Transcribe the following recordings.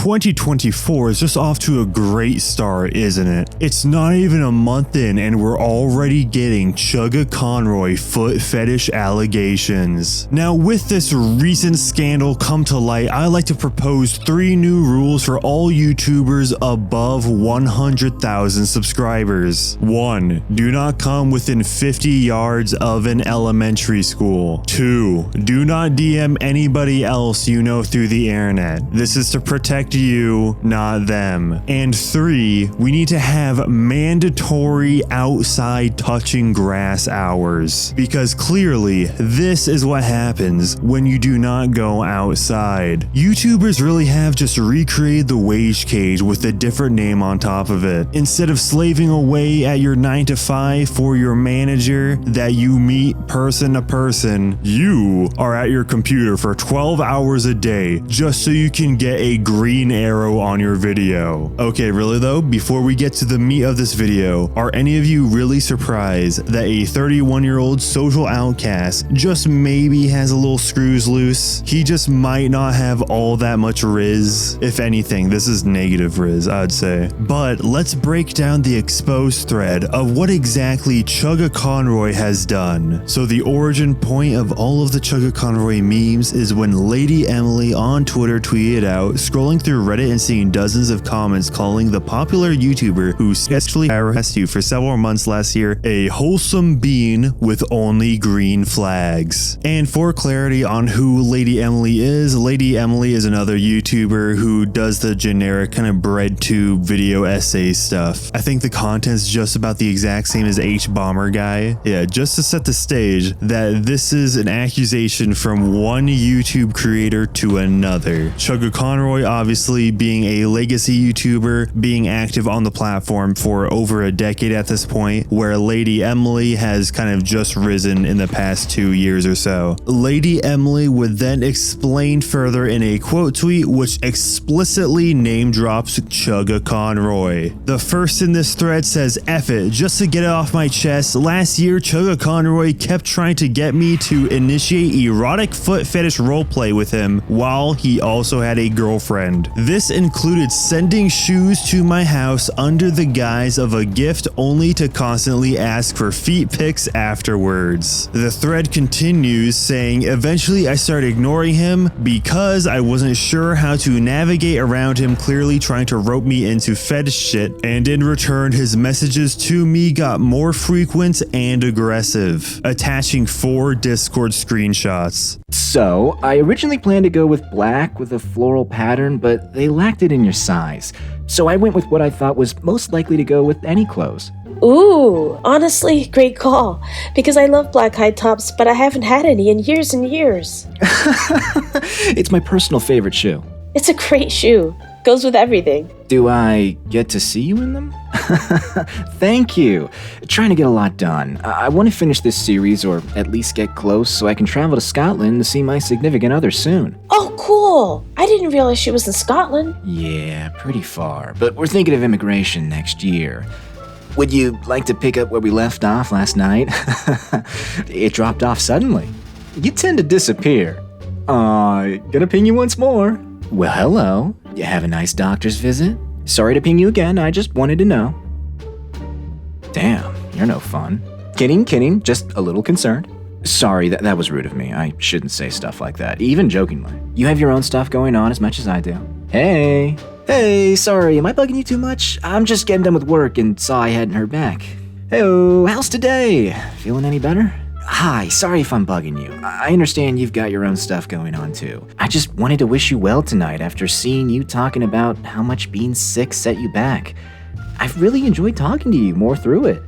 2024 is just off to a great start, isn't it? It's not even a month in and we're already getting Chuggaconroy foot fetish allegations. Now, with this recent scandal come to light, I like to propose 3 new rules for all YouTubers above 100,000 subscribers. 1. Do not come within 50 yards of an elementary school. 2. Do not DM anybody else you know through the internet. This is to protect you, not them. And 3, we need to have mandatory outside touching grass hours, because clearly this is what happens when you do not go outside. YouTubers really have just recreated the wage cage with a different name on top of it. Instead of slaving away at your 9 to 5 for your manager that you meet person to person, you are at your computer for 12 hours a day just so you can get a green arrow on your video. Okay, really though, before we get to the meat of this video, are any of you really surprised that a 31-year-old social outcast just maybe has a little screws loose? He just might not have all that much Rizz. If anything, this is negative Rizz, I'd say. But let's break down the exposed thread of what exactly Chuggaconroy has done. So the origin point of all of the Chuggaconroy memes is when Lady Emily on Twitter tweeted out, scrolling through Reddit and seeing dozens of comments calling the popular YouTuber who sexually harassed you for several months last year a wholesome being with only green flags. And for clarity on who Lady Emily is another YouTuber who does the generic kind of bread tube video essay stuff. I think the content's just about the exact same as H-Bomber guy. Yeah, just to set the stage that this is an accusation from one YouTube creator to another. Chuggaconroy obviously being a legacy YouTuber, being active on the platform for over a decade at this point, where Lady Emily has kind of just risen in the past 2 years or so. Lady Emily would then explain further in a quote tweet which explicitly name drops Chuggaconroy. The first in this thread says, "F it, just to get it off my chest, last year Chuggaconroy kept trying to get me to initiate erotic foot fetish roleplay with him while he also had a girlfriend. This included sending shoes to my house under the guise of a gift only to constantly ask for feet pics afterwards." The thread continues saying, "Eventually I started ignoring him because I wasn't sure how to navigate around him clearly trying to rope me into fetish shit, and in return his messages to me got more frequent and aggressive," attaching 4 Discord screenshots. So, I originally planned to go with black with a floral pattern, but they lacked it in your size. So I went with what I thought was most likely to go with any clothes. Ooh, honestly, great call. Because I love black high tops, but I haven't had any in years and years. It's my personal favorite shoe. It's a great shoe. Goes with everything. Do I get to see you in them? Thank you. Trying to get a lot done. I want to finish this series, or at least get close, so I can travel to Scotland to see my significant other soon. Oh, cool. I didn't realize she was in Scotland. Yeah, pretty far, but we're thinking of immigration next year. Would you like to pick up where we left off last night? It dropped off suddenly. You tend to disappear. Gonna ping you once more. Well, hello. You have a nice doctor's visit? Sorry to ping you again, I just wanted to know. Damn, you're no fun. Kidding, just a little concerned. Sorry, that was rude of me. I shouldn't say stuff like that, even jokingly. You have your own stuff going on as much as I do. Hey, sorry, am I bugging you too much? I'm just getting done with work and saw I hadn't heard back. Hey-o, how's today? Feeling any better? Hi, sorry if I'm bugging you. I understand you've got your own stuff going on too. I just wanted to wish you well tonight after seeing you talking about how much being sick set you back. I've really enjoyed talking to you more through it.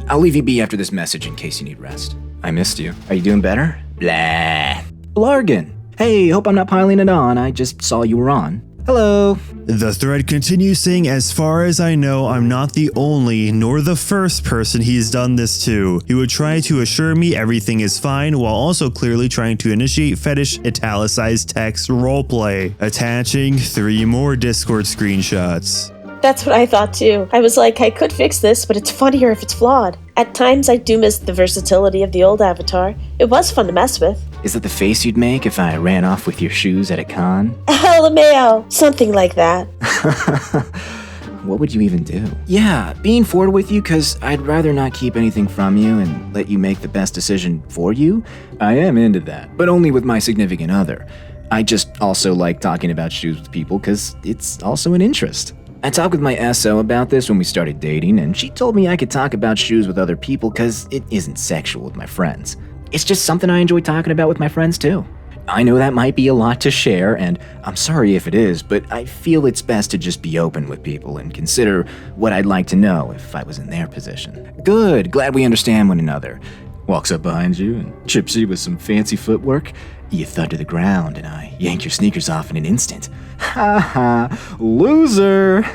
I'll leave you be after this message in case you need rest. I missed you. Are you doing better? Blah. Blargin. Hey, hope I'm not piling it on. I just saw you were on. Hello. The thread continues saying, "As far as I know, I'm not the only nor the first person he's done this to. He would try to assure me everything is fine while also clearly trying to initiate fetish italicized text roleplay," attaching 3 more Discord screenshots. That's what I thought too. I was like, I could fix this, but it's funnier if it's flawed. At times I do miss the versatility of the old avatar. It was fun to mess with. Is it the face you'd make if I ran off with your shoes at a con? LMAO, something like that. What would you even do? Yeah, being forward with you because I'd rather not keep anything from you and let you make the best decision for you. I am into that, but only with my significant other. I just also like talking about shoes with people because it's also an interest. I talked with my SO about this when we started dating, and she told me I could talk about shoes with other people because it isn't sexual with my friends. It's just something I enjoy talking about with my friends too. I know that might be a lot to share, and I'm sorry if it is, but I feel it's best to just be open with people and consider what I'd like to know if I was in their position. Good, glad we understand one another. Walks up behind you and chips you with some fancy footwork. You thud to the ground, and I yank your sneakers off in an instant. Ha ha, loser!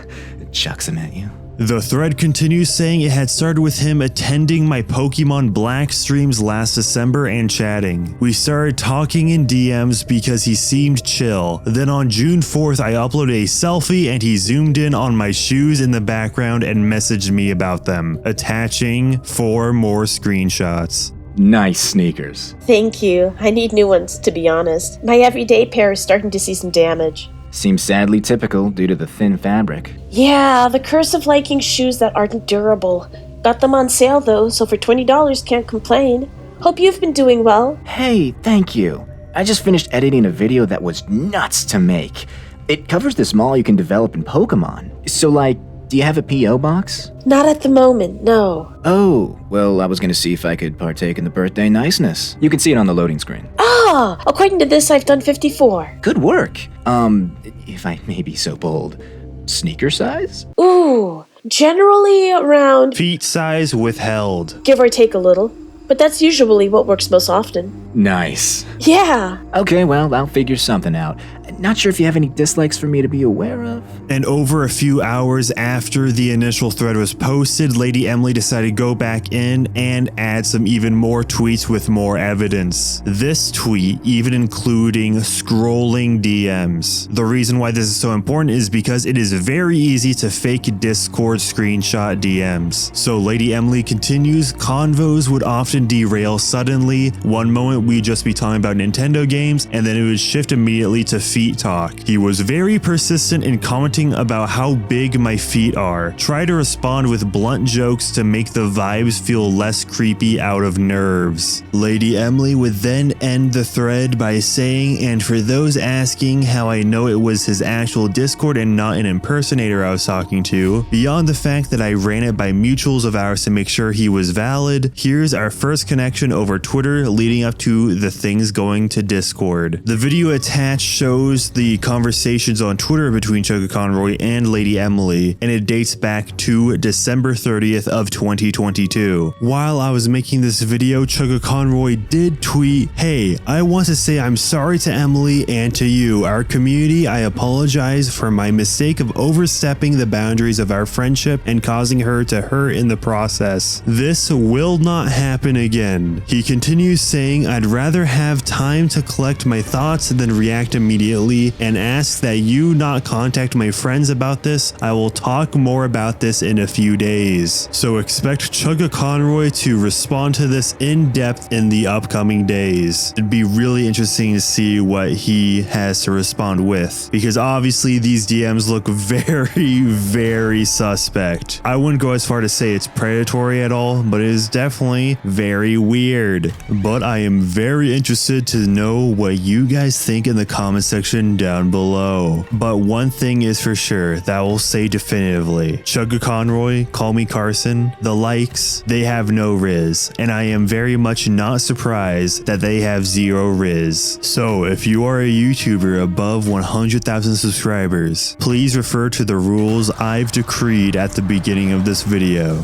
Chucks them at you. The thread continues saying it had started with him attending my Pokemon Black streams last December and chatting. We started talking in DMs because he seemed chill. Then on June 4th, I uploaded a selfie and he zoomed in on my shoes in the background and messaged me about them, attaching 4 more screenshots. Nice sneakers. Thank you. I need new ones, to be honest. My everyday pair is starting to see some damage. Seems sadly typical due to the thin fabric. Yeah, the curse of liking shoes that aren't durable. Got them on sale though, so for $20 can't complain. Hope you've been doing well. Hey, thank you. I just finished editing a video that was nuts to make. It covers this mall you can develop in Pokemon. So do you have a P.O. box? Not at the moment, no. Oh, well, I was gonna see if I could partake in the birthday niceness. You can see it on the loading screen. Ah, according to this, I've done 54. Good work. If I may be so bold, sneaker size? Ooh, generally around, Feet size withheld. give or take a little. But that's usually what works most often. Nice. Yeah. Okay, well, I'll figure something out. Not sure if you have any dislikes for me to be aware of. And over a few hours after the initial thread was posted, Lady Emily decided to go back in and add some even more tweets with more evidence. This tweet even including scrolling DMs. The reason why this is so important is because it is very easy to fake Discord screenshot DMs. So Lady Emily continues, convos would often derail suddenly. One moment we'd just be talking about Nintendo games and then it would shift immediately to feet talk. He was very persistent in commenting about how big my feet are. Try to respond with blunt jokes to make the vibes feel less creepy out of nerves. Lady Emily would then end the thread by saying, and for those asking how I know it was his actual Discord and not an impersonator I was talking to, beyond the fact that I ran it by mutuals of ours to make sure he was valid, here's our first connection over Twitter leading up to the things going to Discord. The video attached shows the conversations on Twitter between Chuggaconroy and Lady Emily, and it dates back to December 30th of 2022. While I was making this video, Chuggaconroy did tweet, "Hey, I want to say I'm sorry to Emily and to you, our community. I apologize for my mistake of overstepping the boundaries of our friendship and causing her to hurt in the process. This will not happen again." He continues saying, "I'd rather have time to collect my thoughts than react immediately and ask that you not contact my friends about this. I will talk more about this in a few days." So expect Chuggaconroy to respond to this in depth in the upcoming days. It'd be really interesting to see what he has to respond with, because obviously these DMs look very, very suspect. I wouldn't go as far to say it's predatory at all, but it is definitely very weird. But I am very interested to know what you guys think in the comment section down below. But one thing is for sure that I will say definitively, Chuggaconroy, call me Carson, the likes, they have no Rizz, and I am very much not surprised that they have 0 Rizz. So if you are a YouTuber above 100,000 subscribers, please refer to the rules I've decreed at the beginning of this video.